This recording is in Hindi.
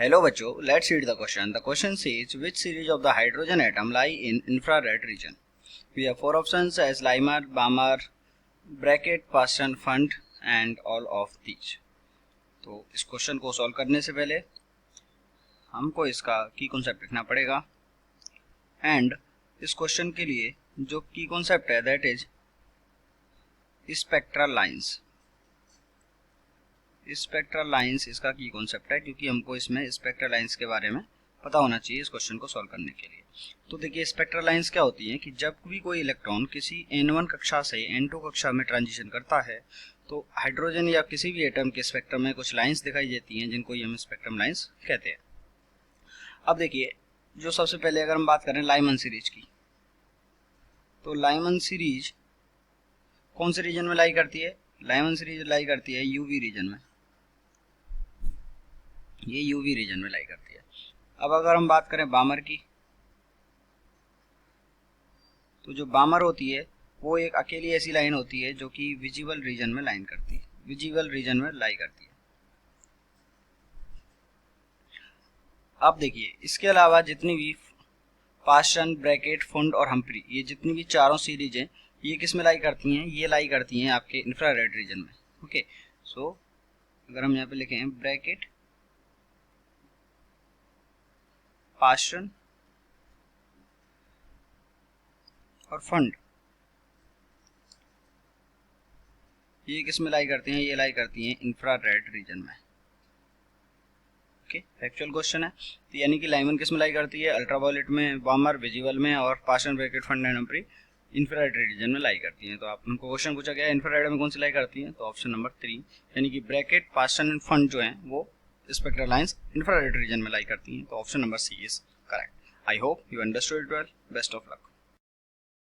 Hello बच्चों, let's read the question. The question says which series of the hydrogen atom lie in infrared region? We have four options as Lymer, Balmer, Brackett, Paschen, Fund and all of these. तो इस क्वेश्चन को सॉल्व करने से पहले हमको इसका की कॉन्सेप्ट लिखना पड़ेगा एंड इस क्वेश्चन के लिए जो की कॉन्सेप्ट है that is spectral lines. Spectral lines इसका की कॉन्सेप्ट है क्योंकि हमको इसमें स्पेक्ट्रल लाइंस के बारे में पता होना चाहिए इस क्वेश्चन को सॉल्व करने के लिए. तो देखिए स्पेक्ट्रल लाइंस क्या होती हैं कि जब भी कोई इलेक्ट्रॉन किसी N1 कक्षा से N2 कक्षा में ट्रांजिशन करता है तो हाइड्रोजन या किसी भी एटम के स्पेक्ट्रम में कुछ लाइंस दिखाई देती हैं जिनको हम स्पेक्ट्रम लाइंस कहते हैं. अब देखिए जो सबसे पहले अगर हम बात करें लाइमन सीरीज की, तो लाइमन सीरीज कौन से रीजन में लाई करती है? लाइमन सीरीज लाई करती है यूवी रीजन में. ये यूवी रीजन में लाई करती है. अब अगर हम बात करें बामर की, तो जो बामर होती है वो एक अकेली ऐसी लाइन होती है जो कि विजिबल रीजन में लाइन करती है, विजिबल रीजन में लाई करती है. अब देखिए इसके अलावा जितनी भी पास्टन, ब्रैकेट, फुंड और हम्फ्री, ये जितनी भी चारों सीरीज हैं ये किस में लाई करती हैं? ये लाई करती हैं आपके इंफ्रारेड रीजन में. ओके, सो अगर हम यहाँ पे लिखें ब्रैकेट, पास्टन और फंड, ये किस में लाई करती हैं? ये लाई करती हैं इंफ्रारेड रीजन में. ओके, फैक्चुअल क्वेश्चन है. तो यानी कि लाइमन किस में लाई करती है? अल्ट्रावायलेट में, बामर विजिबल में और Paschen, bracket, fund and Humphry infrared reason में लाई करती हैं. तो आप हमको क्वेश्चन पूछा गया इंफ्रारेड में कौन सी लाई करती हैं, तो ऑप्शन नंबर 3 यानी कि ब्रैकेट, पास्टन एंड फंड जो हैं वो स्पेक्ट्रल लाइंस इंफ्रारेड रीजन में लाई करती हैं. तो option number C is correct. I hope you understood it well. Best of luck.